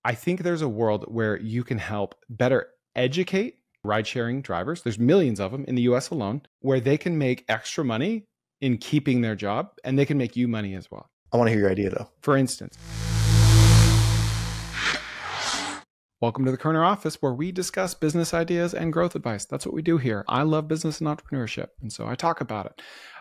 I think there's a world where you can help better educate ride-sharing drivers. There's millions of them in the US alone, where they can make extra money in keeping their job, and they can make you money as well. I want to hear your idea though. For instance, welcome to the Kerner office, where we discuss business ideas and growth advice. That's what we do here. I love business and entrepreneurship, and so I talk about it.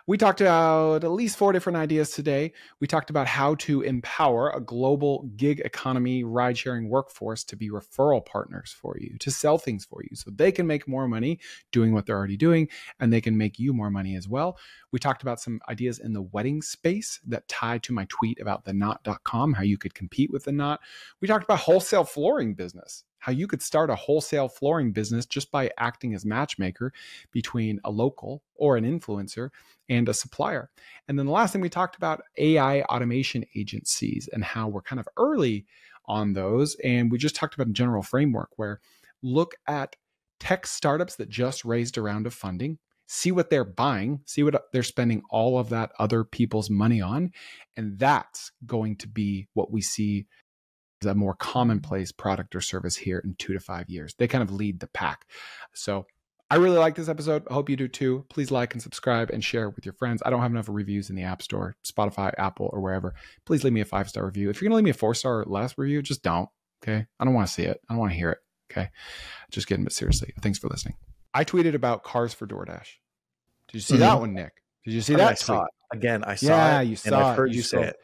We talked about at least 4 different ideas today. We talked about how to empower a global gig economy ride-sharing workforce to be referral partners for you, to sell things for you so they can make more money doing what they're already doing, and they can make you more money as well. We talked about some ideas in the wedding space that tie to my tweet about theknot.com, how you could compete with the Knot. We talked about wholesale flooring business, how you could start a wholesale flooring business just by acting as matchmaker between a local or an influencer and a supplier. And then the last thing we talked about, AI automation agencies and how we're kind of early on those. And we just talked about a general framework where look at tech startups that just raised a round of funding, see what they're buying, see what they're spending all of that other people's money on. And that's going to be what we see as a more commonplace product or service here in 2 to 5 years. They kind of lead the pack. So I really like this episode. I hope you do too. Please like and subscribe and share with your friends. I don't have enough reviews in the App Store, Spotify, Apple, or wherever. Please leave me a 5-star review. If you're going to leave me a 4-star or less review, just don't. Okay. I don't want to see it. I don't want to hear it. Okay. Just kidding, but seriously, thanks for listening. I tweeted about cars for DoorDash. Did you see that one, Nick? Did you see that? I saw it. Again, I saw yeah, it. You saw and I've it. heard you say it.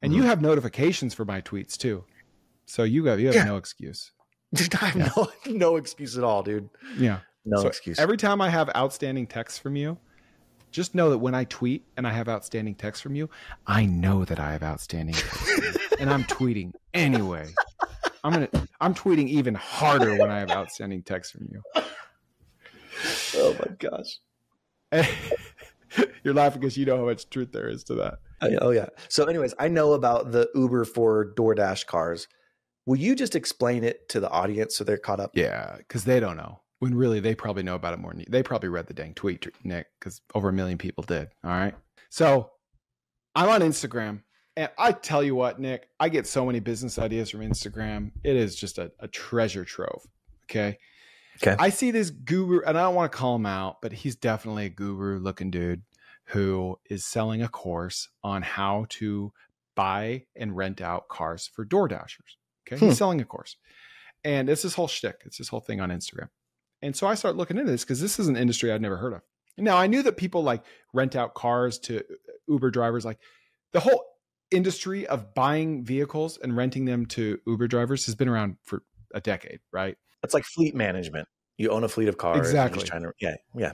And you have notifications for my tweets too. So you have no excuse. I have no excuse at all, dude. Yeah. No excuse. Every time I have outstanding texts from you, just know that when I tweet and I have outstanding texts from you, I know that I have outstanding texts from you. And I'm tweeting anyway. I'm tweeting even harder when I have outstanding texts from you. Oh my gosh. You're laughing because you know how much truth there is to that. Oh yeah. So anyways, I know about the Uber for DoorDash cars. Will you just explain it to the audience so they're caught up? Yeah, because they don't know. When really they probably know about it more than you. They probably read the dang tweet, Nick, because over 1 million people did. All right. So I'm on Instagram, and I tell you what, Nick, I get so many business ideas from Instagram. It is just a treasure trove. Okay. I see this guru, and I don't want to call him out, but he's definitely a guru looking dude who is selling a course on how to buy and rent out cars for Door Dashers. Okay. He's selling a course, and it's this whole shtick. It's this whole thing on Instagram. And so I started looking into this because this is an industry I'd never heard of. Now, I knew that people like rent out cars to Uber drivers. Like the whole industry of buying vehicles and renting them to Uber drivers has been around for a decade, right? It's like fleet management. You own a fleet of cars. Exactly. Just trying to, yeah.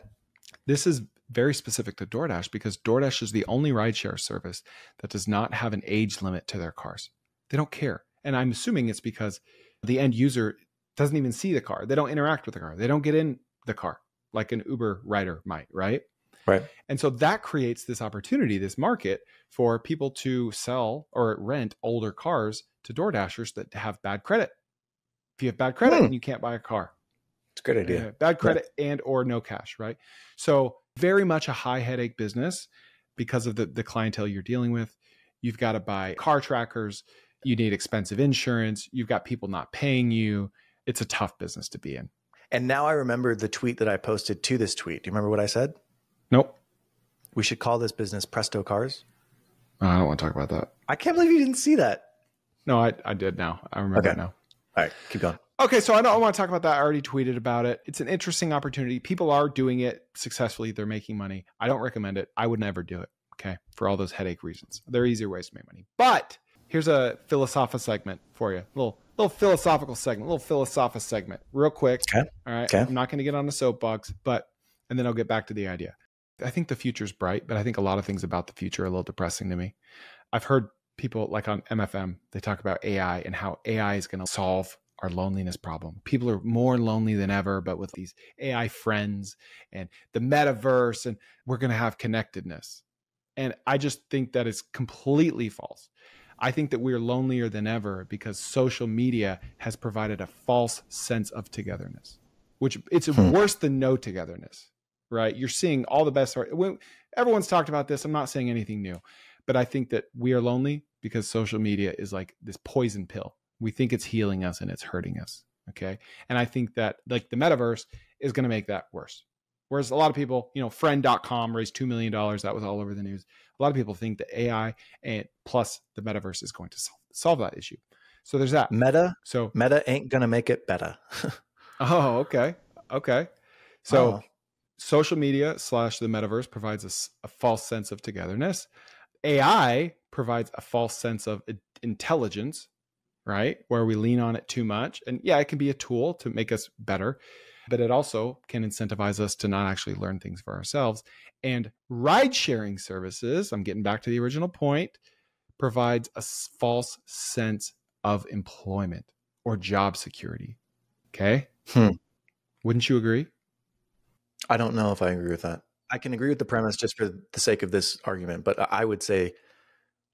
This is very specific to DoorDash because DoorDash is the only rideshare service that does not have an age limit to their cars. They don't care. And I'm assuming it's because the end user doesn't even see the car. They don't interact with the car. They don't get in the car like an Uber rider might, right? Right. And so that creates this opportunity, this market for people to sell or rent older cars to Door Dashers that have bad credit. If you have bad credit, then you can't buy a car. It's a good idea. Bad credit and or no cash, right? So very much a high headache business because of the clientele you're dealing with. You've got to buy car trackers. You need expensive insurance. You've got people not paying you. It's a tough business to be in. And now I remember the tweet that I posted to this tweet. Do you remember what I said? Nope. We should call this business Presto Cars. I don't want to talk about that. I can't believe you didn't see that. No, I did now. I remember it now. All right, keep going. Okay, so I don't want to talk about that. I already tweeted about it. It's an interesting opportunity. People are doing it successfully. They're making money. I don't recommend it. I would never do it, okay, for all those headache reasons. There are easier ways to make money. But here's a philosophical segment for you. A little philosophical segment, real quick. Okay. All right. Okay. I'm not going to get on the soapbox, and then I'll get back to the idea. I think the future's bright, but I think a lot of things about the future are a little depressing to me. I've heard people like on MFM, they talk about AI and how AI is going to solve our loneliness problem. People are more lonely than ever, but with these AI friends and the metaverse, and we're going to have connectedness. And I just think that is completely false. I think that we're lonelier than ever because social media has provided a false sense of togetherness, which it's worse than no togetherness, right? You're seeing all the best. Everyone's talked about this. I'm not saying anything new, but I think that we are lonely because social media is like this poison pill We think it's healing us and it's hurting us. Okay. And I think that like the metaverse is going to make that worse. Whereas a lot of people, friend.com raised $2 million. That was all over the news. A lot of people think that AI and plus the metaverse is going to solve that issue. So there's that. Meta ain't going to make it better. Oh, okay. So social media / the metaverse provides a false sense of togetherness. AI provides a false sense of intelligence, right? Where we lean on it too much. And yeah, it can be a tool to make us better, but it also can incentivize us to not actually learn things for ourselves. And ride sharing services, I'm getting back to the original point, provides a false sense of employment or job security. Okay. Wouldn't you agree? I don't know if I agree with that. I can agree with the premise just for the sake of this argument, but I would say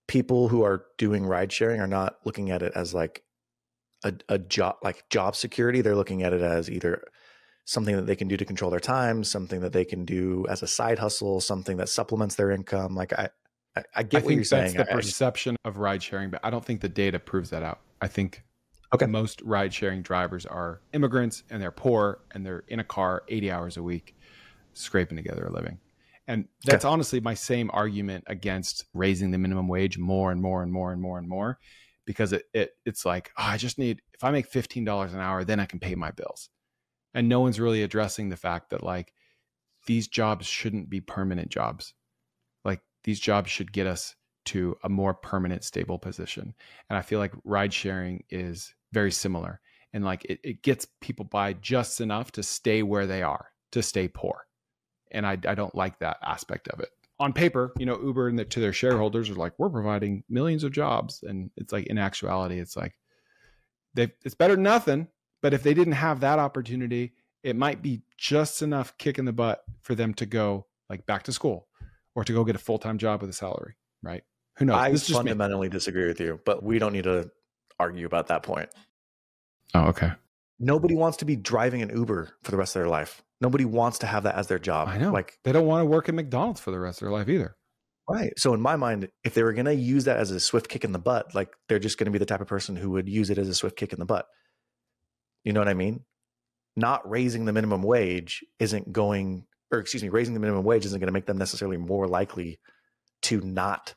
people who are doing ride sharing are not looking at it as like a job, like job security. They're looking at it as either something that they can do to control their time, something that they can do as a side hustle, something that supplements their income. Like I get what you're saying. That's the perception of ride sharing, but I don't think the data proves that out. I think most ride sharing drivers are immigrants and they're poor and they're in a car 80 hours a week, scraping together a living. And that's honestly my same argument against raising the minimum wage more and more and more and more and more, because it's like, I just need, if I make $15 an hour, then I can pay my bills. And no one's really addressing the fact that like these jobs shouldn't be permanent jobs. Like these jobs should get us to a more permanent, stable position. And I feel like ride sharing is very similar. And like it gets people by just enough to stay where they are, to stay poor. And I don't like that aspect of it. On paper, Uber and to their shareholders are like, we're providing millions of jobs. And it's like, in actuality, it's like, it's better than nothing. But if they didn't have that opportunity, it might be just enough kick in the butt for them to go like back to school or to go get a full-time job with a salary, right? Who knows? I fundamentally disagree with you, but we don't need to argue about that point. Oh, okay. Nobody wants to be driving an Uber for the rest of their life. Nobody wants to have that as their job. I know. Like they don't want to work at McDonald's for the rest of their life either. Right. So in my mind, if they were going to use that as a swift kick in the butt, like they're just going to be the type of person who would use it as a swift kick in the butt. You know what I mean? Not raising the minimum wage raising the minimum wage isn't going to make them necessarily more likely to not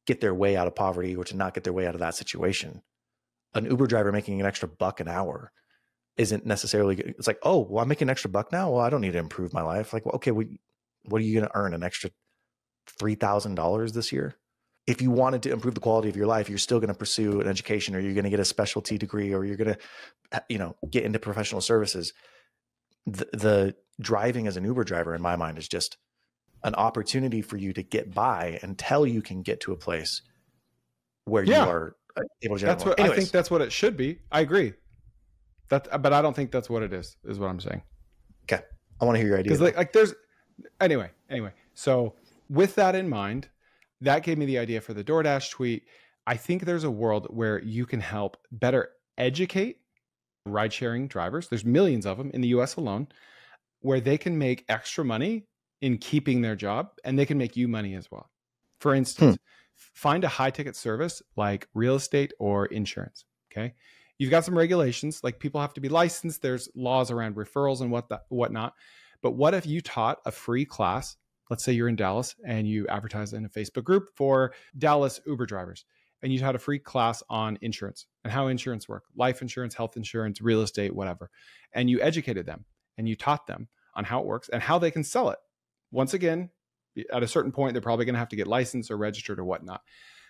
get their way out of poverty or to not get their way out of that situation. An Uber driver making an extra $1 an hour isn't necessarily, it's like, oh, well, I'm making an extra $1 now. Well, I don't need to improve my life. Like, well, okay, what are you going to earn? An extra $3,000 this year? If you wanted to improve the quality of your life, you're still going to pursue an education, or you're going to get a specialty degree, or you're going to, get into professional services. The driving as an Uber driver, in my mind, is just an opportunity for you to get by until you can get to a place where you are able to generate more. I think that's what it should be. I agree. But I don't think that's what it is what I'm saying. Okay. I want to hear your idea. Because like there's, anyway. So with that in mind, that gave me the idea for the DoorDash tweet. I think there's a world where you can help better educate ride-sharing drivers. There's millions of them in the US alone, where they can make extra money in keeping their job, and they can make you money as well. For instance, find a high-ticket service like real estate or insurance, okay? You've got some regulations, like people have to be licensed. There's laws around referrals and whatnot. But what if you taught a free class? Let's say you're in Dallas and you advertise in a Facebook group for Dallas Uber drivers, and you taught a free class on insurance and how insurance works, life insurance, health insurance, real estate, whatever. And you educated them and you taught them on how it works and how they can sell it. Once again, at a certain point, they're probably going to have to get licensed or registered or whatnot.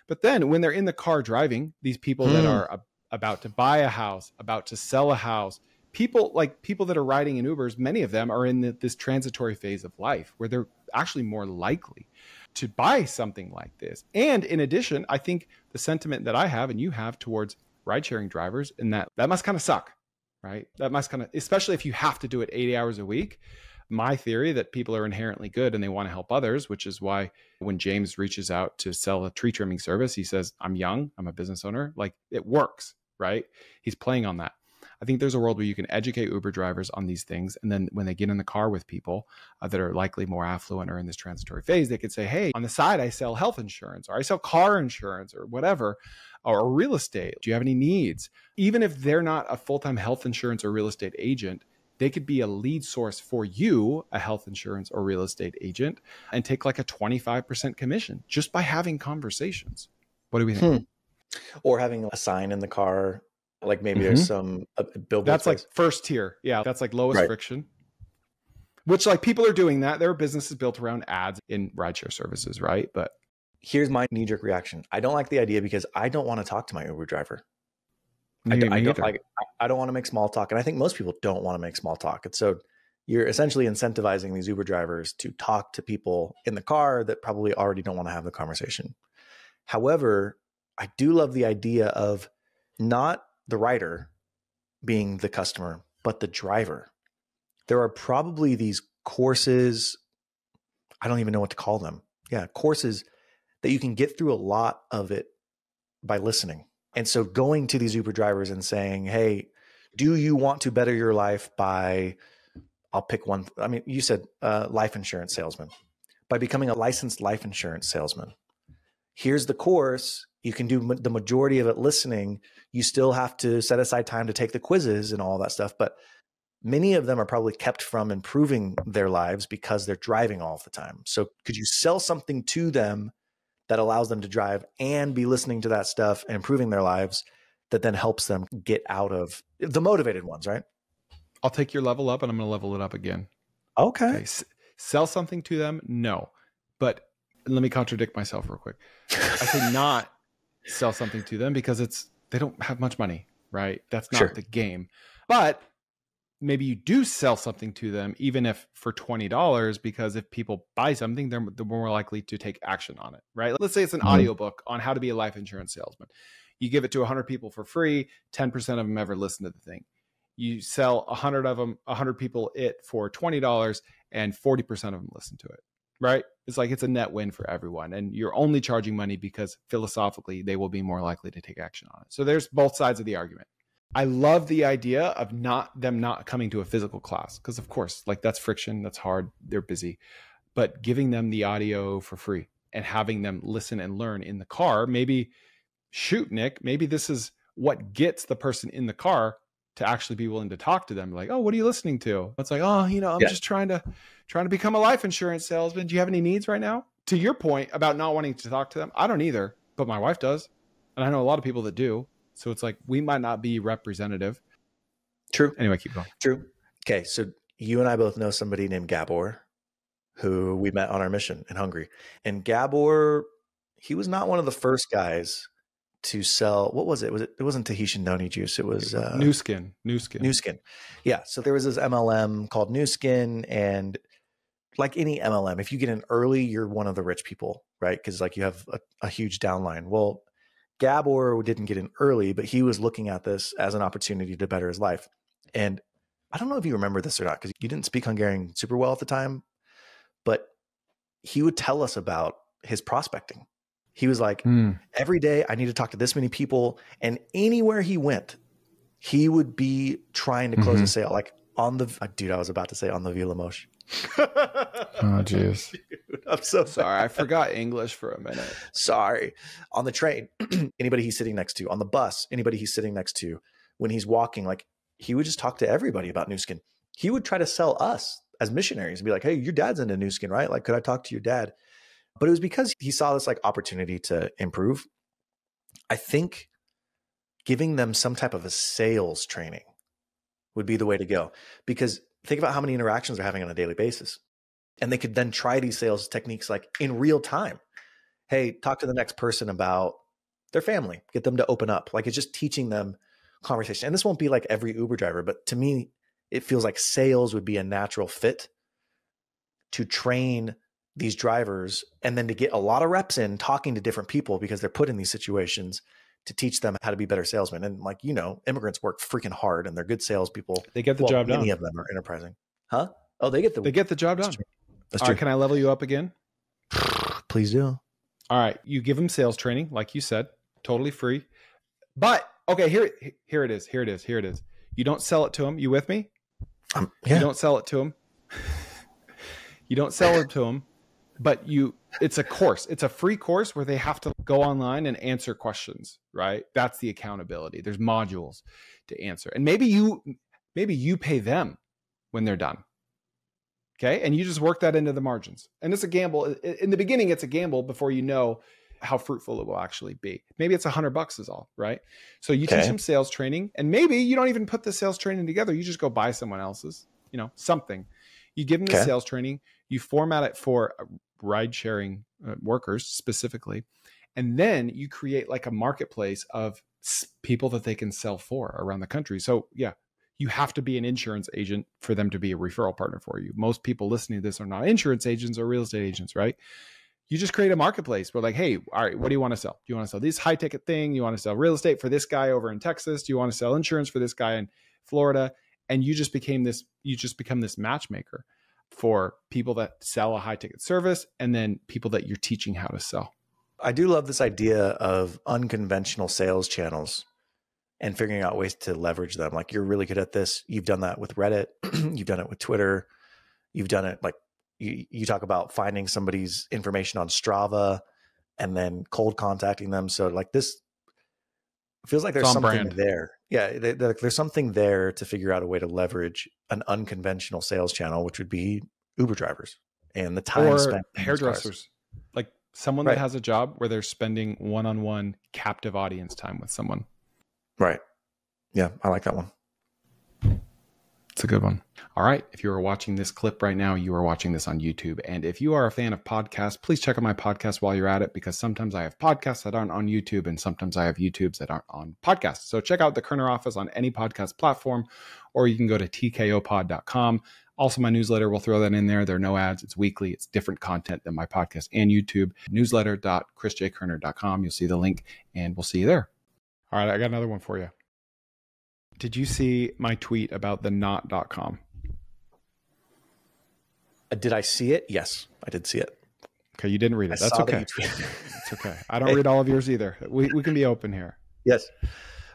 But then when they're in the car driving, these people that are about to buy a house, about to sell a house, people that are riding in Ubers, many of them are in this transitory phase of life where they're actually more likely to buy something like this. And in addition, I think the sentiment that I have and you have towards ride sharing drivers, and that must kind of suck, right? That must kind of, especially if you have to do it 80 hours a week. My theory that people are inherently good and they want to help others, which is why when James reaches out to sell a tree trimming service, he says, I'm young, I'm a business owner. Like it works, right? He's playing on that. I think there's a world where you can educate Uber drivers on these things. And then when they get in the car with people that are likely more affluent or in this transitory phase, they could say, hey, on the side, I sell health insurance, or I sell car insurance, or whatever, or real estate. Do you have any needs? Even if they're not a full-time health insurance or real estate agent, they could be a lead source for you, a health insurance or real estate agent, and take like a 25% commission just by having conversations. What do we think? Or having a sign in the car, like maybe there's some billboard. That's space. like first tier. Yeah, that's like lowest friction. Which like people are doing that. There are businesses built around ads in rideshare services, right? But here's my knee-jerk reaction. I don't like the idea because I don't want to talk to my Uber driver. I don't want to make small talk. And I think most people don't want to make small talk. And so you're essentially incentivizing these Uber drivers to talk to people in the car that probably already don't want to have the conversation. However, I do love the idea of not the rider being the customer, but the driver. There are probably these courses, I don't even know what to call them. Yeah, courses that you can get through a lot of it by listening. And so going to these Uber drivers and saying, hey, do you want to better your life by, I'll pick one. I mean, you said life insurance salesman. By becoming a licensed life insurance salesman. Here's the course. You can do the majority of it listening. You still have to set aside time to take the quizzes and all that stuff. But many of them are probably kept from improving their lives because they're driving all the time. So could you sell something to them that allows them to drive and be listening to that stuff and improving their lives that then helps them get out of the motivated ones, right? I'll take your level up and I'm going to level it up again. Okay. Sell something to them? No. But let me contradict myself real quick. I say not sell something to them because they don't have much money, right? That's not the game. But maybe you do sell something to them, even if for $20, because if people buy something, they're more likely to take action on it, right? Let's say it's an audiobook on how to be a life insurance salesman. You give it to 100 people for free, 10% of them ever listen to the thing. You sell 100 people it for $20 and 40% of them listen to it, right? It's like it's a net win for everyone. And you're only charging money because philosophically they will be more likely to take action on it. So there's both sides of the argument. I love the idea of them not coming to a physical class because, of course, like that's friction, that's hard, they're busy. But giving them the audio for free and having them listen and learn in the car, maybe, shoot, Nick, maybe this is what gets the person in the car to actually be willing to talk to them. Like, oh, what are you listening to? It's like, oh, I'm just trying to become a life insurance salesman. Do you have any needs right now? To your point about not wanting to talk to them, I don't either, but my wife does. And I know a lot of people that do. So it's like, we might not be representative. True. Anyway, keep going. True. Okay. So you and I both know somebody named Gabor who we met on our mission in Hungary. And Gabor, he was not one of the first guys to sell, what was it? It wasn't Tahitian noni juice. It was New Skin. Yeah. So there was this MLM called New Skin, and like any MLM, if you get in early, you're one of the rich people, right? Because like you have a huge downline. Well, Gabor didn't get in early, but he was looking at this as an opportunity to better his life. And I don't know if you remember this or not, because you didn't speak Hungarian super well at the time, but he would tell us about his prospecting. He was like, every day I need to talk to this many people. And anywhere he went, he would be trying to close a sale. Like on the, dude, I was about to say on the Vila Mosh. Oh, geez. Dude, I'm so sorry. I forgot English for a minute. Sorry. On the train, anybody he's sitting next to. On the bus, anybody he's sitting next to. When he's walking, like he would just talk to everybody about New Skin. He would try to sell us as missionaries and be like, hey, your dad's into New Skin, right? Like, could I talk to your dad? But it was because he saw this like opportunity to improve. I think giving them some type of a sales training would be the way to go, because think about how many interactions they're having on a daily basis. And they could then try these sales techniques like in real time. Hey, talk to the next person about their family, get them to open up. Like it's just teaching them conversation. And this won't be like every Uber driver, but to me, it feels like sales would be a natural fit to train these drivers and then to get a lot of reps in talking to different people because they're put in these situations to teach them how to be better salesmen. And like, immigrants work freaking hard and they're good salespeople. They get the job done. Many of them are enterprising. Huh? Oh, they get the job done. That's true. All right, can I level you up again? Please do. All right. You give them sales training, like you said, totally free. But okay, here it is. You don't sell it to them. You with me? Yeah. You don't sell it to them. You don't sell it to them, but it's a course. It's a free course where they have to go online and answer questions, right? That's the accountability. There's modules to answer. And maybe you pay them when they're done. Okay. And you just work that into the margins. And it's a gamble. In the beginning, it's a gamble before you know how fruitful it will actually be. Maybe it's $100 is all, right? So you teach them sales training, and maybe you don't even put the sales training together. You just go buy someone else's, something. You give them the sales training, you format it for ride sharing workers specifically. And then you create like a marketplace of people that they can sell for around the country. So yeah, you have to be an insurance agent for them to be a referral partner for you. Most people listening to this are not insurance agents or real estate agents, right? You just create a marketplace where like, hey, all right, what do you want to sell? Do you want to sell this high ticket thing? You want to sell real estate for this guy over in Texas? Do you want to sell insurance for this guy in Florida? And you just become this matchmaker for people that sell a high ticket service and then people that you're teaching how to sell. I do love this idea of unconventional sales channels and figuring out ways to leverage them. Like, you're really good at this. You've done that with Reddit. You've done it with Twitter. You've done it like you talk about finding somebody's information on Strava and then cold contacting them. So like, this feels like there's something there. Yeah. There's something there to figure out a way to leverage an unconventional sales channel, which would be Uber drivers and the time spent. Hairdressers, like someone that has a job where they're spending one-on-one captive audience time with someone. Right. Yeah. I like that one. It's a good one. All right. If you are watching this clip right now, you are watching this on YouTube. And if you are a fan of podcasts, please check out my podcast while you're at it, because sometimes I have podcasts that aren't on YouTube and sometimes I have YouTubes that aren't on podcasts. So check out the Kerner Office on any podcast platform, or you can go to tkopod.com. Also, my newsletter, we'll throw that in there. There are no ads. It's weekly. It's different content than my podcast and YouTube. Newsletter.chrisjkerner.com. You'll see the link and we'll see you there. All right. I got another one for you. Did you see my tweet about the not.com? Did I see it? Yes, I did see it. Okay, you didn't read it. That's okay. It's okay. I don't read all of yours either. We can be open here. Yes.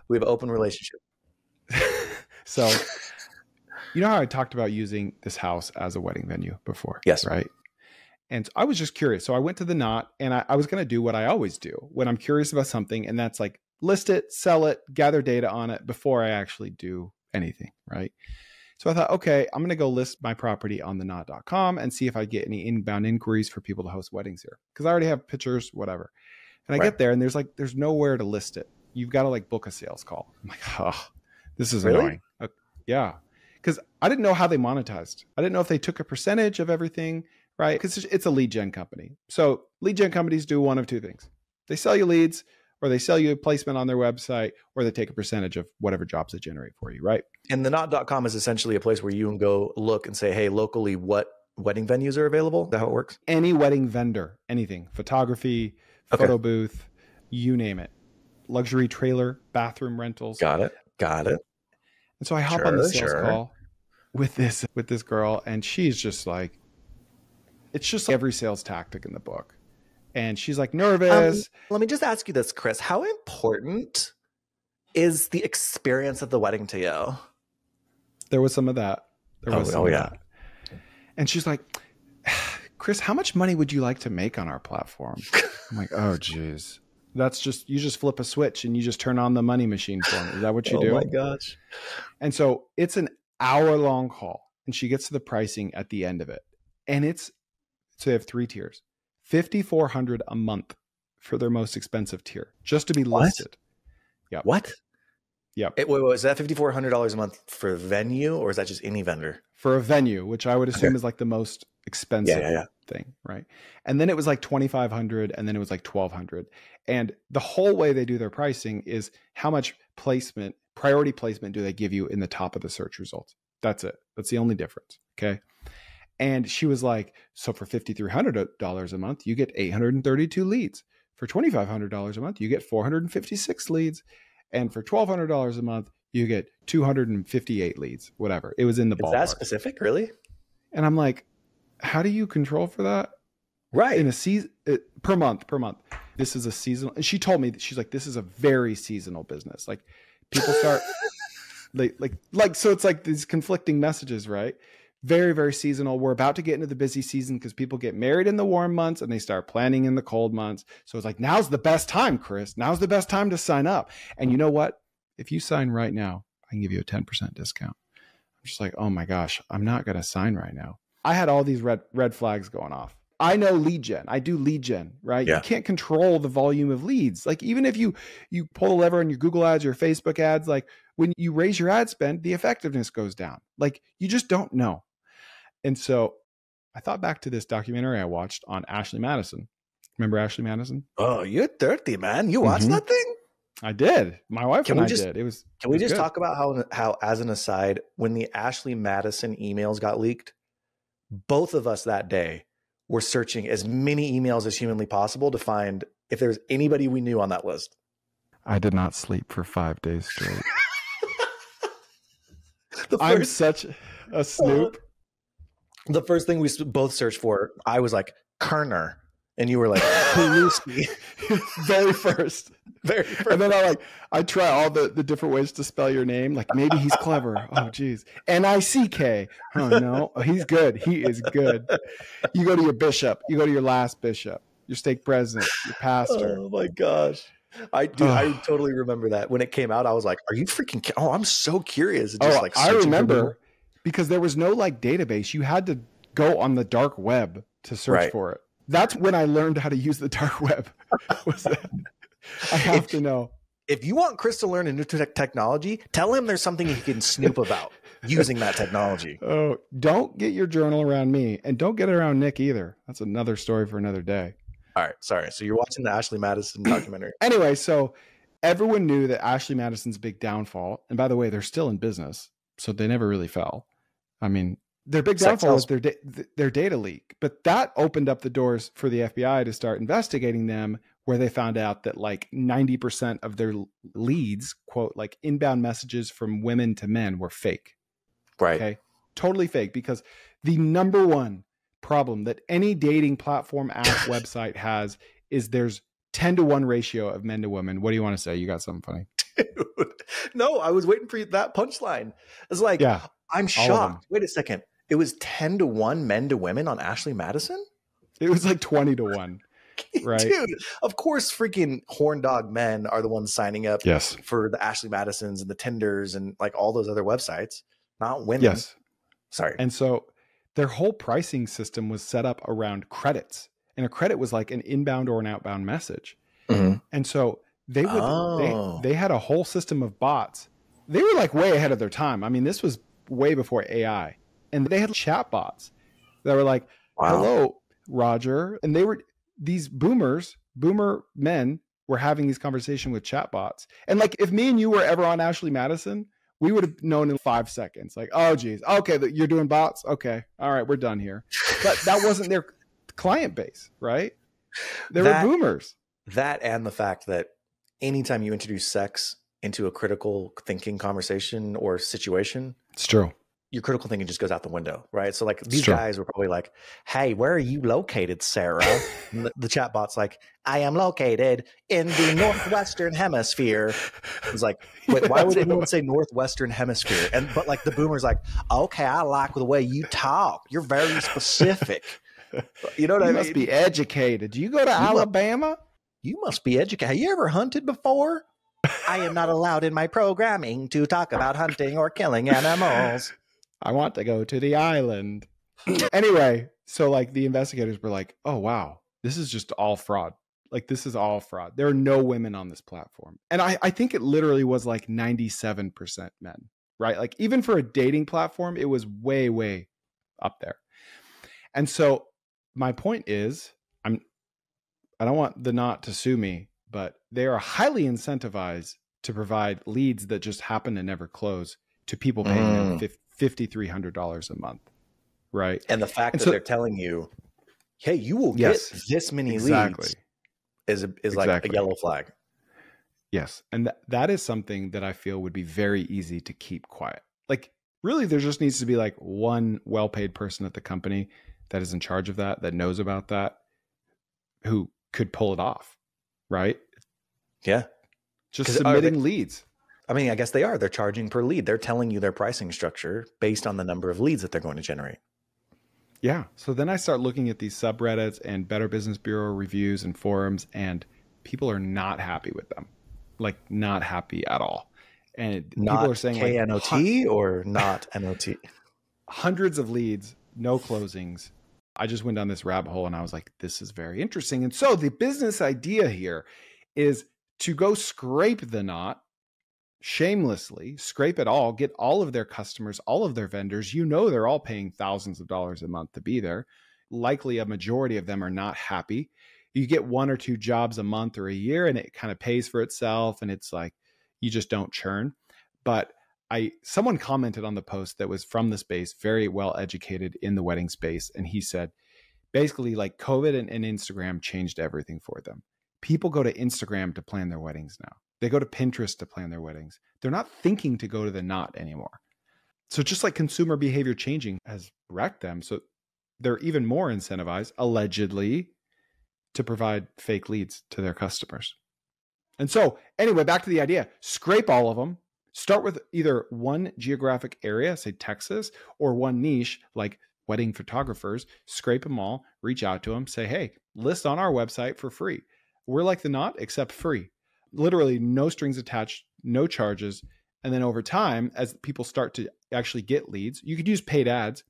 We have an open relationship. So, you know how I talked about using this house as a wedding venue before? Yes. Right? And I was just curious. So I went to the not, and I was going to do what I always do when I'm curious about something, and that's like, list it, sell it, gather data on it before I actually do anything, right? So I thought, okay, I'm going to go list my property on the not.com and see if I get any inbound inquiries for people to host weddings here, because I already have pictures, whatever. And I get there and there's nowhere to list it. You've got to like book a sales call. I'm like, oh, this is annoying. Yeah. Because I didn't know how they monetized. I didn't know if they took a percentage of everything, right? Because it's a lead gen company. So lead gen companies do one of two things. They sell you leads, or they sell you a placement on their website, or they take a percentage of whatever jobs they generate for you, right? And the not.com is essentially a place where you can go look and say, hey, locally, what wedding venues are available? Is that how it works? Any wedding vendor, anything, photography, photo booth, you name it. Luxury trailer, bathroom rentals. Got it. And so I hop on the sales call with this girl, and she's just like, it's just like every sales tactic in the book. And she's like nervous. Let me just ask you this, Chris. How important is the experience of the wedding to you? There was some of that. That. And she's like, Chris, how much money would you like to make on our platform? I'm like, oh, geez. That's just, you just flip a switch and you just turn on the money machine for me. Is that what you do? Oh my gosh. And so it's an hour-long call, and she gets to the pricing at the end of it. And so they have 3 tiers. $5,400 a month for their most expensive tier, just to be listed. Yeah. What? Yeah. Wait, is that $5,400 a month for a venue, or is that just any vendor? For a venue, which I would assume is like the most expensive thing, right? And then it was like $2,500, and then it was like $1,200. And the whole way they do their pricing is how much priority placement do they give you in the top of the search results? That's it. That's the only difference. Okay. And she was like, so for $5,300 a month, you get 832 leads. For $2,500 a month, you get 456 leads. And for $1,200 a month, you get 258 leads, whatever. It was in the ballpark. Is that specific, really? And I'm like, how do you control for that? Right. In a season, per month. This is a seasonal. And she told me that she's like, this is a very seasonal business. Like people start, So it's like these conflicting messages, right? Very, very seasonal. We're about to get into the busy season because people get married in the warm months and they start planning in the cold months. So it's like, now's the best time, Chris. Now's the best time to sign up. And you know what? If you sign right now, I can give you a 10% discount. I'm just like, oh my gosh, I'm not going to sign right now. I had all these red flags going off. I know lead gen. I do lead gen, right? Yeah. You can't control the volume of leads. Like even if you pull the lever on your Google ads, your Facebook ads, like when you raise your ad spend, the effectiveness goes down. Like you just don't know. And so I thought back to this documentary I watched on Ashley Madison. Remember Ashley Madison? Oh, you're 30, man. You watched that thing? I did. My wife and I did. Can we just talk about how, as an aside, when the Ashley Madison emails got leaked, both of us that day were searching as many emails as humanly possible to find if there's anybody we knew on that list. I did not sleep for 5 days straight. I'm such a snoop. The first thing we both searched for, I was like, Kerner. And you were like, Lucy. Very first. And then I try all the different ways to spell your name. Like maybe he's clever. Oh, geez. Nick. Oh, no. Oh, he's good. He is good. You go to your bishop. You go to your last bishop, your stake president, your pastor. Oh, my gosh. I totally remember that. When it came out, I was like, are you freaking – I'm so curious. Just I remember because there was no database. You had to go on the dark web to search for it. That's when I learned how to use the dark web. I have to know. If you want Chris to learn a new technology, tell him there's something he can snoop about using that technology. Oh, don't get your journal around me, and don't get it around Nick either. That's another story for another day. All right. Sorry. So you're watching the Ashley Madison documentary. Anyway, so everyone knew that Ashley Madison's big downfall, and by the way, they're still in business, so they never really fell. I mean, their big downfall was their data leak, but that opened up the doors for the FBI to start investigating them, where they found out that 90% of their leads, quote, inbound messages from women to men were fake. Right. Okay. Totally fake, because the number one problem that any dating platform app website has is there's 10-to-1 ratio of men to women. What do you want to say? You got something funny? Dude, no, I was waiting for that punchline. It's like, yeah, I'm shocked. Wait a second. It was 10-to-1 men to women on Ashley Madison? It was 20-to-1. Right. Dude, of course, freaking horn dog men are the ones signing up for the Ashley Madisons and the Tinders and all those other websites, not women. Yes. Sorry. And so their whole pricing system was set up around credits, and a credit was like an inbound or an outbound message. Mm-hmm. And so they would, they had a whole system of bots. They were way ahead of their time. I mean, this was way before AI, and they had chat bots that were like, hello, Roger. And they were, these boomer men were having these conversations with chatbots. And if me and you were ever on Ashley Madison, we would have known in 5 seconds. Oh, geez. Okay, you're doing bots? Okay. All right, we're done here. But that wasn't their client base, right? They were boomers. That and the fact that anytime you introduce sex into a critical thinking conversation or situation, it's true. Your critical thinking just goes out the window, right? So these guys were probably like, hey, where are you located, Sarah? And the chatbot's like, I am located in the Northwestern Hemisphere. It's like, wait, why would anyone say Northwestern Hemisphere? But the boomer's like, okay, I like the way you talk. You're very specific. You know what I mean? You must be educated. Do you go to Alabama? You must be educated. Have you ever hunted before? I am not allowed in my programming to talk about hunting or killing animals. I want to go to the island. Anyway, so the investigators were like, oh, wow, this is just all fraud. This is all fraud. There are no women on this platform. And I think it literally was 97% men, right? Even for a dating platform, it was way, way up there. And so my point is, I don't want the knot to sue me, but they are highly incentivized to provide leads that just happen to never close to people paying them $5,300 a month, right? And the fact that they're telling you, hey, you will get this many leads is like a yellow flag. Yes. And that is something that I feel would be very easy to keep quiet. Really, there just needs to be one well-paid person at the company that is in charge of that knows about that, who could pull it off, right? Yeah. Just submitting leads. I mean, I guess they are. They're charging per lead. They're telling you their pricing structure based on the number of leads that they're going to generate. Yeah. So then I start looking at these subreddits and Better Business Bureau reviews and forums, and people are not happy with them. Like, not happy at all. And people are saying KNOT or not NOT? Hundreds of leads, no closings. I just went down this rabbit hole and I was like, this is very interesting. And so the business idea here is to go scrape the knot shamelessly, scrape it all, get all of their customers, all of their vendors. You know, they're all paying thousands of dollars a month to be there. Likely a majority of them are not happy. You get 1 or 2 jobs a month or a year and it kind of pays for itself. And it's like, you just don't churn. But someone commented on the post that was from the space, very well educated in the wedding space. And he said, basically, like, COVID and Instagram changed everything for them. People go to Instagram to plan their weddings now. They go to Pinterest to plan their weddings. They're not thinking to go to the knot anymore. So just like consumer behavior changing has wrecked them, so they're even more incentivized, allegedly, to provide fake leads to their customers. And so anyway, back to the idea, scrape all of them. Start with either one geographic area, say Texas, or one niche like wedding photographers. Scrape them all, reach out to them, say, hey, list on our website for free. We're like the knot, except free. Literally no strings attached, no charges. And then over time, as people start to actually get leads, you could use paid ads.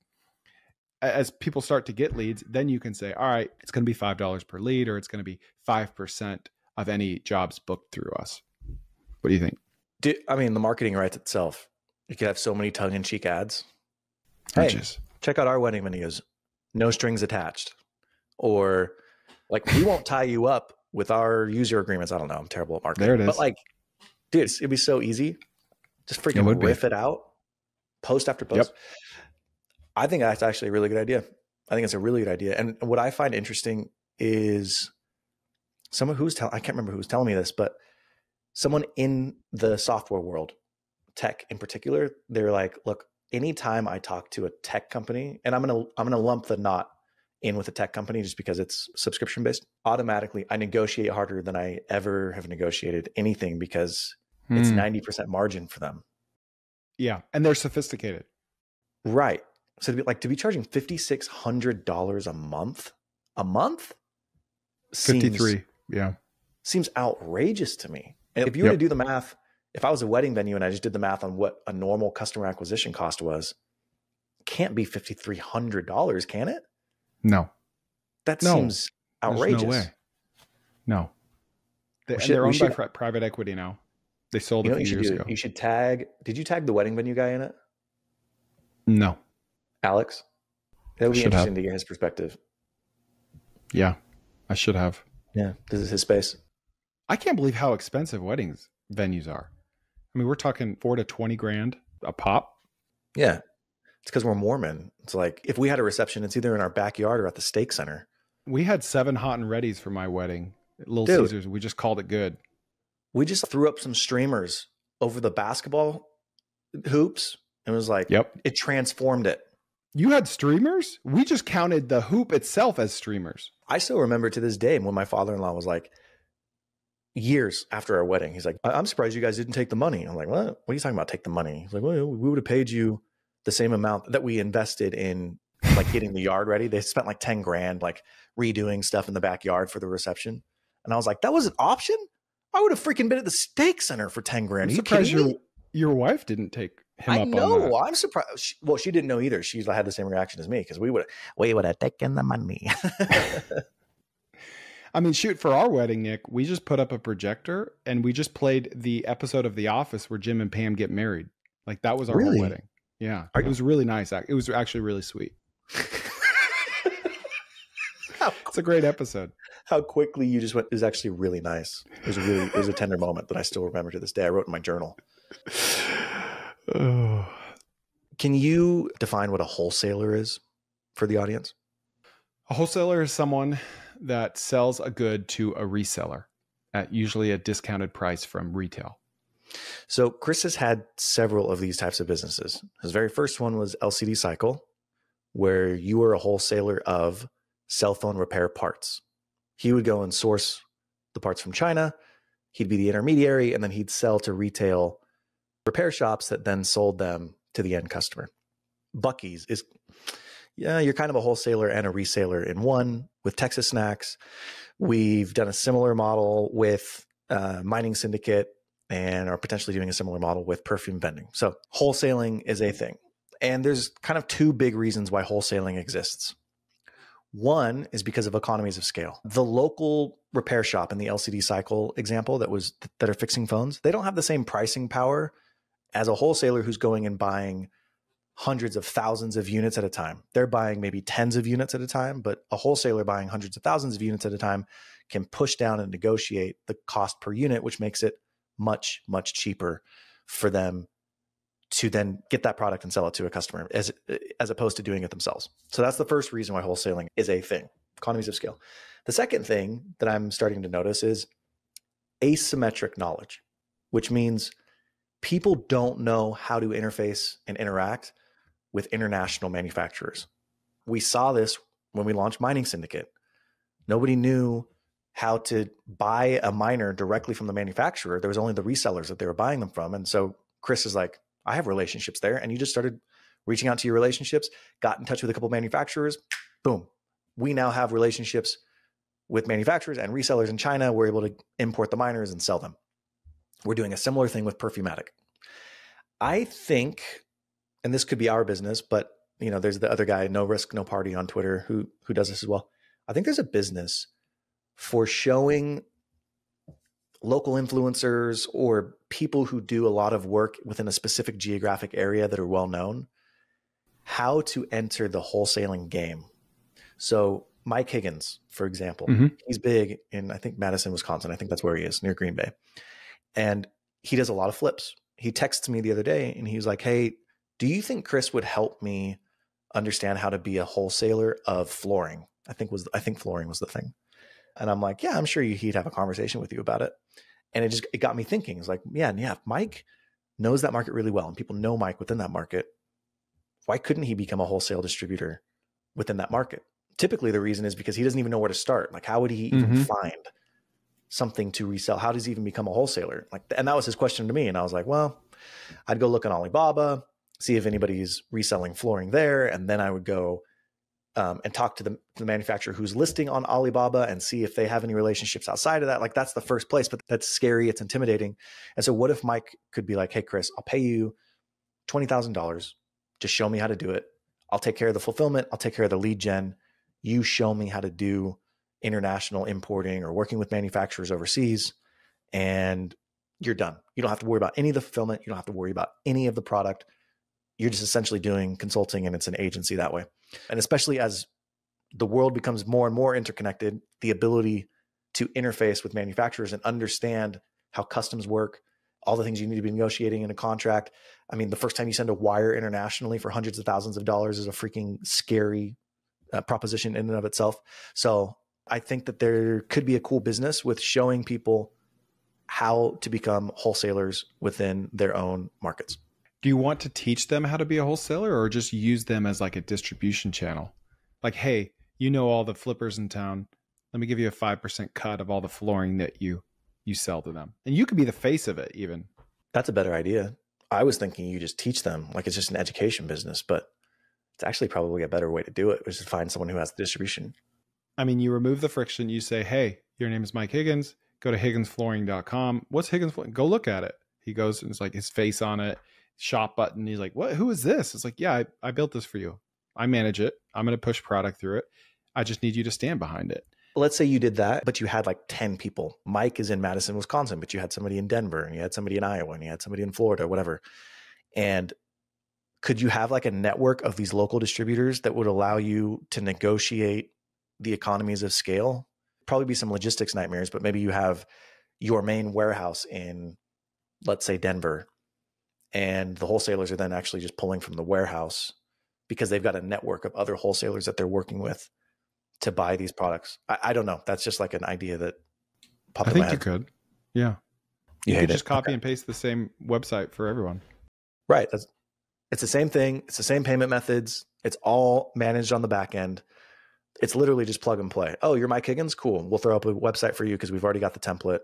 As people start to get leads, then you can say, all right, it's going to be $5 per lead, or it's going to be 5% of any jobs booked through us. What do you think? I mean, the marketing writes itself. You could have so many tongue-in-cheek ads. Hey, check out our wedding videos. No strings attached. Or like, we won't tie you up with our user agreements. I don't know. I'm terrible at marketing. There it is. But like, dude, it'd be so easy. Just freaking riff it out. Post after post. Yep. I think that's actually a really good idea. I think it's a really good idea. And what I find interesting is someone I can't remember who was telling me this, but someone in the software world, tech in particular, they're like, look, anytime I talk to a tech company, and I'm gonna lump the knot in with a tech company just because it's subscription based, automatically I negotiate harder than I ever have negotiated anything because it's 90% margin for them. Yeah. And they're sophisticated. Right. So to be charging $5,600 a month? 53. Yeah. Seems outrageous to me. And if you were to do the math, if I was a wedding venue and I just did the math on what a normal customer acquisition cost was, it can't be $5,300, can it? No. That seems outrageous. There's no way. No. They're owned by private equity now. They sold it a few years ago. You should did you tag the wedding venue guy in it? No. Alex? That would be interesting to get his perspective. Yeah, I should have. Yeah, this is his space. I can't believe how expensive venues are. I mean, we're talking $4 to $20,000 a pop. Yeah. It's because we're Mormon. It's like, if we had a reception, it's either in our backyard or at the steak center. We had 7 hot and readies for my wedding at Little Caesars. We just called it good. We just threw up some streamers over the basketball hoops. And it was like, it transformed it. You had streamers? We just counted the hoop itself as streamers. I still remember to this day when my father-in-law was like, years after our wedding, he's like, I'm surprised you guys didn't take the money. I'm like, what are you talking about? Take the money? He's like, well, we would have paid you the same amount that we invested in like getting the yard ready. They spent like $10,000, like redoing stuff in the backyard for the reception. And I was like, that was an option? I would have freaking been at the steak center for $10,000. I'm surprised your wife didn't take him up on that. I know. I'm surprised. She didn't know either. She had the same reaction as me because we would have taken the money. I mean, shoot, for our wedding, Nick, we just put up a projector and we just played the episode of The Office where Jim and Pam get married. Like, that was our whole wedding. Yeah. It was really nice. It was actually really sweet. It's a great episode. How quickly you just went, it was actually really nice. It was a tender moment that I still remember to this day. I wrote in my journal. Oh. Can you define what a wholesaler is for the audience? A wholesaler is someone that sells a good to a reseller at usually a discounted price from retail. So Chris has had several of these types of businesses. His very first one was LCD Cycle, where you were a wholesaler of cell phone repair parts. He would go and source the parts from China. He'd be the intermediary, and then he'd sell to retail repair shops that then sold them to the end customer. Buc-ee's is, yeah, you're kind of a wholesaler and a reseller in one with Texas Snacks. We've done a similar model with Mining Syndicate and are potentially doing a similar model with perfume vending. So wholesaling is a thing. And there's kind of two big reasons why wholesaling exists. One is because of economies of scale. The local repair shop in the LCD cycle example that are fixing phones, they don't have the same pricing power as a wholesaler who's going and buying hundreds of thousands of units at a time. They're buying maybe tens of units at a time, but a wholesaler buying hundreds of thousands of units at a time can push down and negotiate the cost per unit, which makes it much, much cheaper for them to then get that product and sell it to a customer as opposed to doing it themselves. So that's the first reason why wholesaling is a thing, economies of scale. The second thing that I'm starting to notice is asymmetric knowledge, which means people don't know how to interface and interact with international manufacturers. We saw this when we launched Mining Syndicate. Nobody knew how to buy a miner directly from the manufacturer. There was only the resellers that they were buying them from. And so Chris is like, I have relationships there. And you just started reaching out to your relationships, got in touch with a couple of manufacturers. Boom. We now have relationships with manufacturers and resellers in China. We're able to import the miners and sell them. We're doing a similar thing with Perfumatic. I think, and this could be our business, but there's the other guy, No Risk, No Party on Twitter who does this as well. I think there's a business for showing local influencers or people who do a lot of work within a specific geographic area that are well known, how to enter the wholesaling game. So Mike Higgins, for example, he's big in, I think, Madison, Wisconsin. I think that's where he is, near Green Bay. And he does a lot of flips. He texted me the other day and he was like, hey, do you think Chris would help me understand how to be a wholesaler of flooring? I think flooring was the thing. And I'm like, yeah, I'm sure he'd have a conversation with you about it. And it got me thinking. It's like, yeah, if Mike knows that market really well and people know Mike within that market, why couldn't he become a wholesale distributor within that market? Typically the reason is because he doesn't even know where to start. Like, how would he even find something to resell? How does he even become a wholesaler? And that was his question to me. And I was like, well, I'd go look on Alibaba, see if anybody's reselling flooring there. And then I would go and talk to the manufacturer who's listing on Alibaba and see if they have any relationships outside of that. Like, that's the first place, but that's scary. It's intimidating. And so what if Mike could be like, hey, Chris, I'll pay you $20,000. Just show me how to do it. I'll take care of the fulfillment. I'll take care of the lead gen. You show me how to do international importing or working with manufacturers overseas, and you're done. You don't have to worry about any of the fulfillment. You don't have to worry about any of the product. You're just essentially doing consulting, and it's an agency that way. And especially as the world becomes more and more interconnected, the ability to interface with manufacturers and understand how customs work, all the things you need to be negotiating in a contract. I mean, the first time you send a wire internationally for hundreds of thousands of dollars is a freaking scary proposition in and of itself. So I think that there could be a cool business with showing people how to become wholesalers within their own markets. Do you want to teach them how to be a wholesaler or just use them as like a distribution channel? Like, hey, you know all the flippers in town. Let me give you a 5% cut of all the flooring that you sell to them. And you could be the face of it even. That's a better idea. I was thinking you just teach them like it's just an education business, but it's actually probably a better way to do it, which is to find someone who has the distribution. I mean, you remove the friction. You say, hey, your name is Mike Higgins. Go to higginsflooring.com. What's Higgins Flooring? Go look at it. He goes and it's like his face on it. Shop button. He's like, what? Who is this? It's like, yeah, I built this for you. I manage it. I'm going to push product through it. I just need you to stand behind it. Let's say you did that, but you had like 10 people. Mike is in Madison, Wisconsin, but you had somebody in Denver and you had somebody in Iowa and you had somebody in Florida, whatever. And could you have like a network of these local distributors that would allow you to negotiate the economies of scale? Probably be some logistics nightmares, but maybe you have your main warehouse in, let's say, Denver. And the wholesalers are then actually just pulling from the warehouse because they've got a network of other wholesalers that they're working with to buy these products. I don't know. That's just like an idea that popped in my head. I think you could. Yeah. You could just copy and paste the same website for everyone. Right. It's the same thing. It's the same payment methods. It's all managed on the back end. It's literally just plug and play. Oh, you're Mike Higgins? Cool. We'll throw up a website for you because we've already got the template.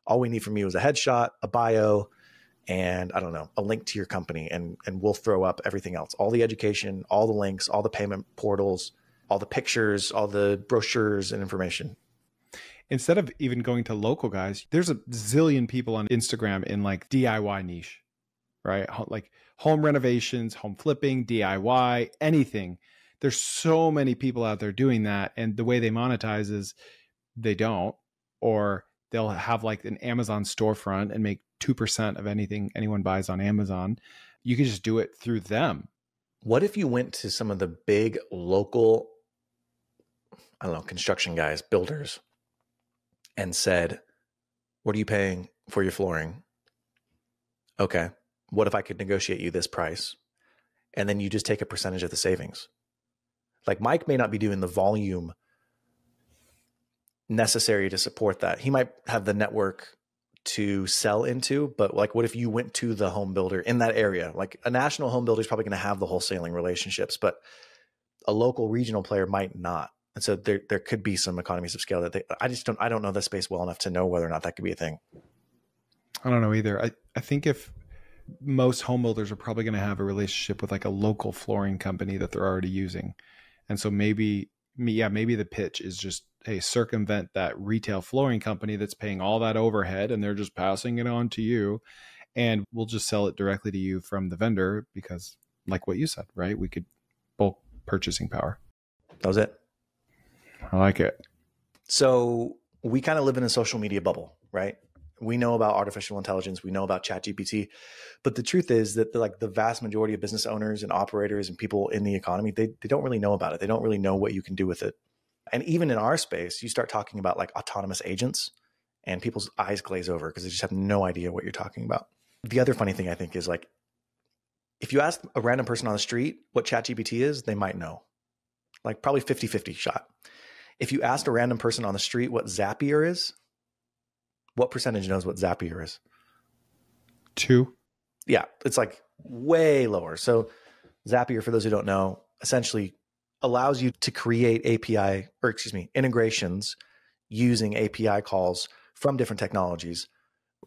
All we need from you is a headshot, a bio, and I don't know, a link to your company, and we'll throw up everything else, all the education, all the links, all the payment portals, all the pictures, all the brochures and information. Instead of even going to local guys, there's a zillion people on Instagram in like DIY niche, right? Like home renovations, home flipping, DIY, anything. There's so many people out there doing that. And the way they monetize is they don't, or they'll have like an Amazon storefront and make 2% of anything anyone buys on Amazon. You can just do it through them. What if you went to some of the big local, I don't know, construction guys, builders, and said, what are you paying for your flooring? Okay. What if I could negotiate you this price? And then you just take a percentage of the savings. Like Mike may not be doing the volume necessary to support that. He might have the network to sell into, but like, what if you went to the home builder in that area? Like a national home builder is probably going to have the wholesaling relationships, but a local regional player might not. And so there could be some economies of scale that I don't know the space well enough to know whether or not that could be a thing. I don't know either. I think if most home builders are probably going to have a relationship with like a local flooring company that they're already using. And so maybe the pitch is just, hey, circumvent that retail flooring company that's paying all that overhead and they're just passing it on to you. And we'll just sell it directly to you from the vendor because like what you said, right? We could bulk purchasing power. That was it. I like it. So we kind of live in a social media bubble, right? We know about artificial intelligence. We know about ChatGPT. But the truth is that the vast majority of business owners and operators and people in the economy, they don't really know about it. They don't really know what you can do with it. And even in our space, you start talking about like autonomous agents and people's eyes glaze over because they just have no idea what you're talking about. The other funny thing I think is like, if you ask a random person on the street what ChatGPT is, they might know. Like probably 50-50 shot. If you asked a random person on the street what Zapier is, what percentage knows what Zapier is? 2. Yeah, it's like way lower. So Zapier, for those who don't know, essentially allows you to create integrations using API calls from different technologies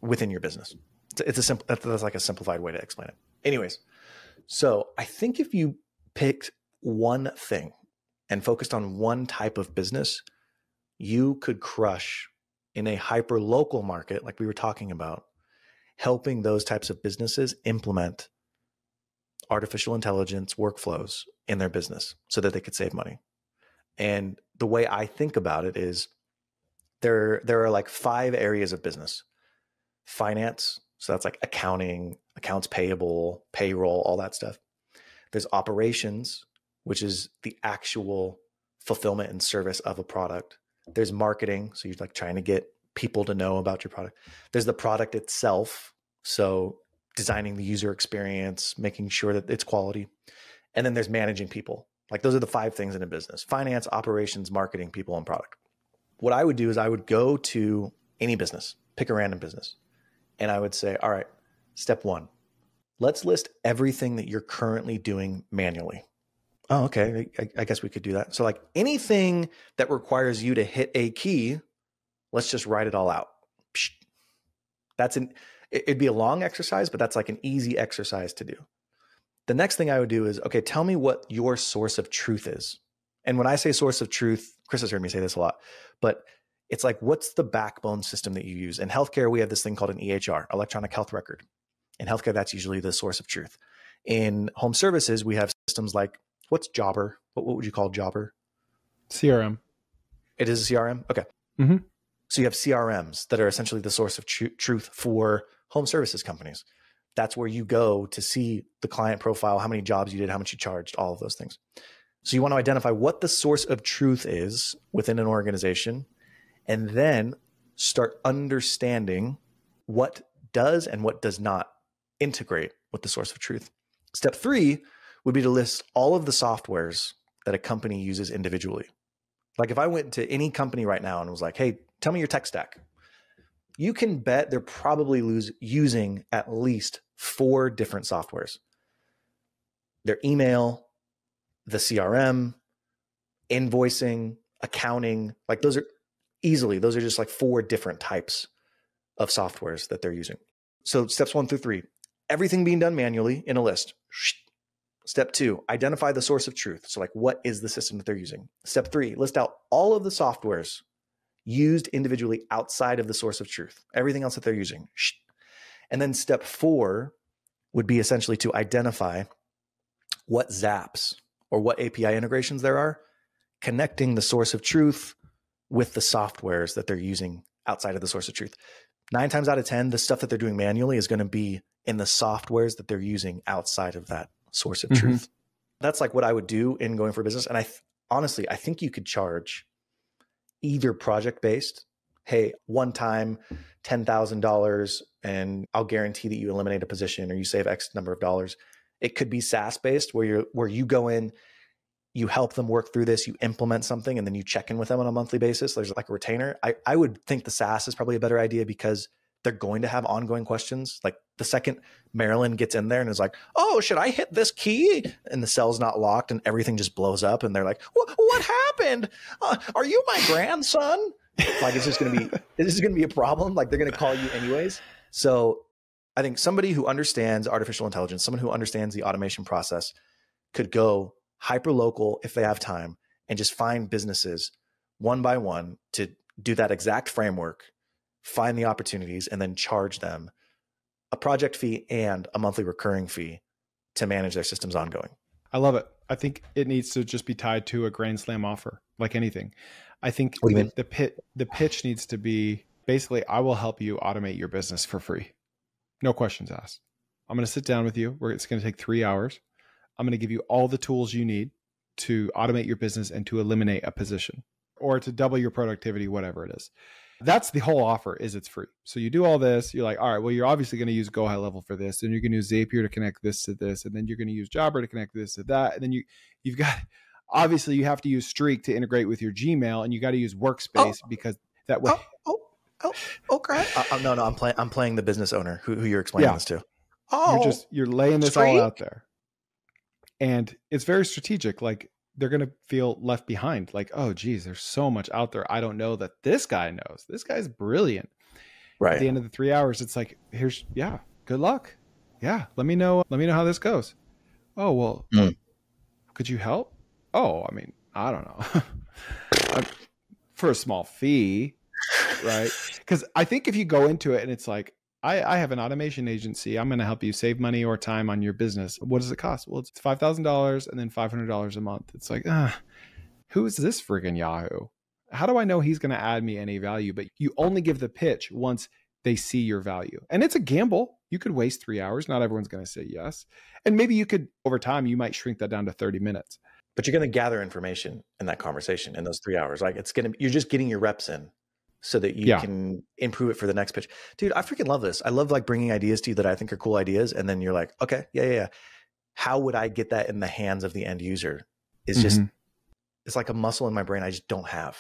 within your business. That's like a simplified way to explain it. Anyways, so I think if you picked one thing and focused on one type of business, you could crush in a hyper local market, like we were talking about, helping those types of businesses implement artificial intelligence workflows in their business so that they could save money. And the way I think about it is there are like 5 areas of business. Finance, so that's like accounting, accounts payable, payroll, all that stuff. There's operations, which is the actual fulfillment and service of a product. There's marketing, so you're like trying to get people to know about your product. There's the product itself, so designing the user experience, making sure that it's quality. And then there's managing people. Like those are the 5 things in a business: finance, operations, marketing, people, and product. What I would do is I would go to any business, pick a random business, and I would say, all right, step 1, let's list everything that you're currently doing manually. Oh, okay. I guess we could do that. So like anything that requires you to hit a key, let's just write it all out. It'd be a long exercise, but that's like an easy exercise to do. The next thing I would do is, okay, tell me what your source of truth is. And when I say source of truth, Chris has heard me say this a lot, but it's like, what's the backbone system that you use? In healthcare, we have this thing called an EHR, electronic health record. In healthcare, that's usually the source of truth. In home services, we have systems like, what's Jobber? What would you call Jobber? CRM. It is a CRM? Okay. Mm-hmm. So you have CRMs that are essentially the source of truth for home services companies. That's where you go to see the client profile, how many jobs you did, how much you charged, all of those things. So you want to identify what the source of truth is within an organization, and then start understanding what does and what does not integrate with the source of truth. Step 3 would be to list all of the softwares that a company uses individually. Like if I went to any company right now and was like, hey, tell me your tech stack, you can bet they're probably using at least 4 different softwares. Their email, the CRM, invoicing, accounting, like those are just like 4 different types of softwares that they're using. So steps 1 through 3, everything being done manually in a list. Step 2, identify the source of truth. So like, what is the system that they're using? Step 3, list out all of the softwares used individually outside of the source of truth, everything else that they're using. And then step 4 would be essentially to identify what zaps or what API integrations there are, connecting the source of truth with the softwares that they're using outside of the source of truth. 9 times out of 10, the stuff that they're doing manually is going to be in the softwares that they're using outside of that source of truth. That's like what I would do in going for business. And honestly, I think you could charge either project-based, hey, one time $10,000 and I'll guarantee that you eliminate a position or you save X number of dollars. It could be SaaS-based where you go in, you help them work through this, you implement something, and then you check in with them on a monthly basis. There's like a retainer. I would think the SaaS is probably a better idea because they're going to have ongoing questions. Like the second Marilyn gets in there and is like, oh, should I hit this key? And the cell's not locked and everything just blows up. And they're like, what happened? Are you my grandson? Like, is this going to be a problem? Like they're going to call you anyways. So I think somebody who understands artificial intelligence, someone who understands the automation process could go hyper local if they have time and just find businesses one by one to do that exact framework, find the opportunities, and then charge them a project fee and a monthly recurring fee to manage their systems ongoing. I love it. I think it needs to just be tied to a grand slam offer, like anything. I think What do you mean? the pitch needs to be basically, I will help you automate your business for free. No questions asked. I'm going to sit down with you. It's going to take 3 hours. I'm going to give you all the tools you need to automate your business and to eliminate a position or to double your productivity, whatever it is. That's the whole offer, is it's free. So you do all this. You're like, all right, well, you're obviously going to use Go High Level for this. And you're going to use Zapier to connect this to this. And then you're going to use Jobber to connect this to that. And then you've got, obviously you have to use Streak to integrate with your Gmail, and you got to use Workspace because that way. Okay. No, I'm playing the business owner who you're explaining this to. You're laying this all out there. And it's very strategic. Like they're going to feel left behind. Like, oh, geez, there's so much out there. I don't know that this guy knows. This guy's brilliant. Right. At the end of the 3 hours, it's like, good luck. Yeah. Let me know how this goes. Oh, well, could you help? Oh, I mean, I don't know. For a small fee, right? Because I think if you go into it and it's like, I have an automation agency. I'm going to help you save money or time on your business. What does it cost? Well, it's $5,000 and then $500 a month. It's like, who is this friggin' Yahoo? How do I know he's going to add me any value? But you only give the pitch once they see your value. And it's a gamble. You could waste 3 hours. Not everyone's going to say yes. And maybe you could, over time, you might shrink that down to 30 minutes. But you're going to gather information in that conversation in those 3 hours. Like you're just getting your reps in so that you can improve it for the next pitch. Dude, I freaking love this. I love like bringing ideas to you that I think are cool ideas. And then you're like, okay, yeah. How would I get that in the hands of the end user? It's just, it's like a muscle in my brain I just don't have.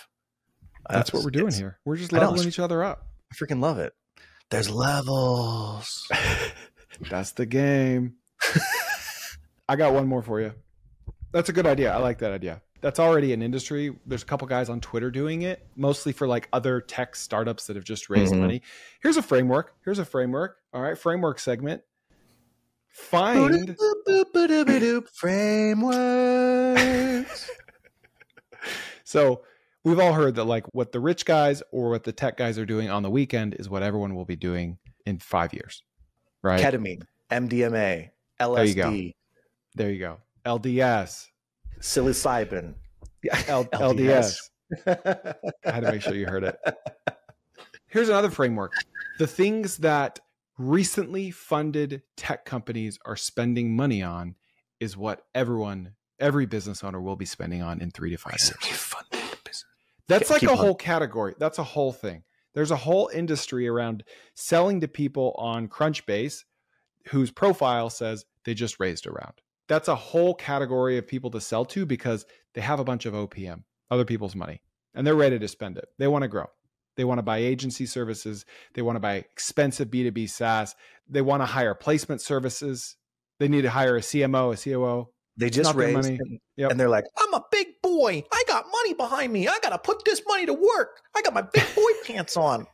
That's what we're doing here. We're just leveling each other up. I freaking love it. There's levels. That's the game. I got one more for you. That's a good idea. I like that idea. That's already an industry. There's a couple guys on Twitter doing it, mostly for like other tech startups that have just raised money. Here's a framework. All right. Framework segment. Find frameworks. So we've all heard that like what the rich guys or what the tech guys are doing on the weekend is what everyone will be doing in 5 years, right? Ketamine, MDMA, LSD. There you go. LDS. Psilocybin. LDS. I had to make sure you heard it. Here's another framework. The things that recently funded tech companies are spending money on is what every business owner will be spending on in 3 to 5 years. Funded business. That's like a whole category. That's a whole thing. There's a whole industry around selling to people on Crunchbase whose profile says they just raised a round. That's a whole category of people to sell to because they have a bunch of OPM, other people's money, and they're ready to spend it. They want to grow. They want to buy agency services. They want to buy expensive B2B SaaS. They want to hire placement services. They need to hire a CMO, a COO. They just raised money. And they're like, I'm a big boy. I got money behind me. I got to put this money to work. I got my big boy pants on.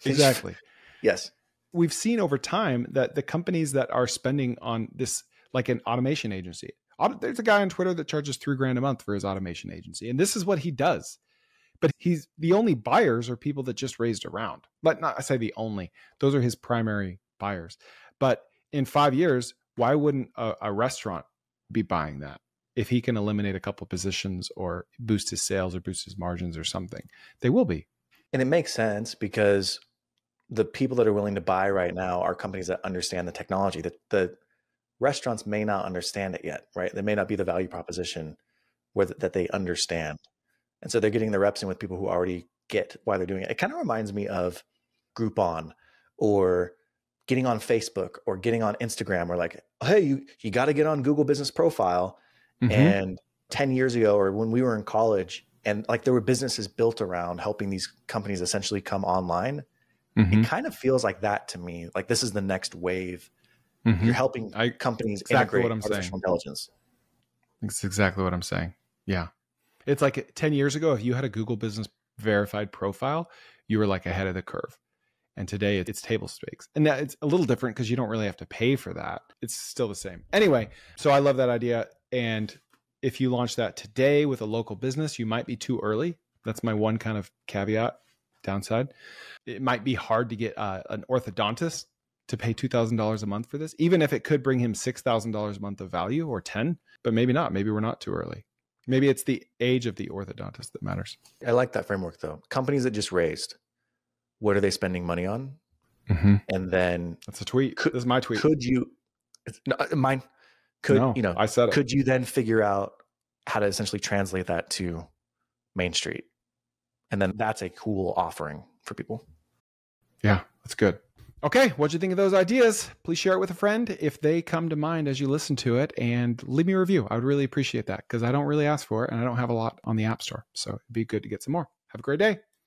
Exactly. Yes. we've seen over time that the companies that are spending on this, like an automation agency, there's a guy on Twitter that charges $3,000 a month for his automation agency. And this is what he does. But the only buyers are people that just raised a round. But not, I say the only, those are his primary buyers. But in 5 years, why wouldn't a restaurant be buying that if he can eliminate a couple of positions or boost his sales or boost his margins or something? They will be. And it makes sense because the people that are willing to buy right now are companies that understand the technology. That the restaurants may not understand it yet, right? They may not be the value proposition that they understand. And so they're getting the reps in with people who already get why they're doing it. It kind of reminds me of Groupon or getting on Facebook or getting on Instagram, or like, hey, you got to get on Google Business Profile. And 10 years ago, or when we were in college, and like there were businesses built around helping these companies essentially come online. It kind of feels like that to me. Like this is the next wave. You're helping companies integrate artificial intelligence. That's exactly what I'm saying. Yeah. It's like 10 years ago, if you had a Google Business verified profile, you were like ahead of the curve. And today it's table stakes. And that it's a little different because you don't really have to pay for that. It's still the same. Anyway, so I love that idea. And if you launch that today with a local business, you might be too early. That's my one kind of caveat, downside. It might be hard to get an orthodontist to pay $2,000 a month for this, even if it could bring him $6,000 a month of value or 10, but maybe not. Maybe we're not too early. Maybe it's the age of the orthodontist that matters. I like that framework though. Companies that just raised, what are they spending money on? And then that's a tweet. This is my tweet. Could you, mine, could, no, you know, I said it. Could you then figure out how to essentially translate that to Main Street? And then that's a cool offering for people. Yeah, that's good. Okay, what'd you think of those ideas? Please share it with a friend if they come to mind as you listen to it, and leave me a review. I would really appreciate that because I don't really ask for it and I don't have a lot on the App Store. So it'd be good to get some more. Have a great day.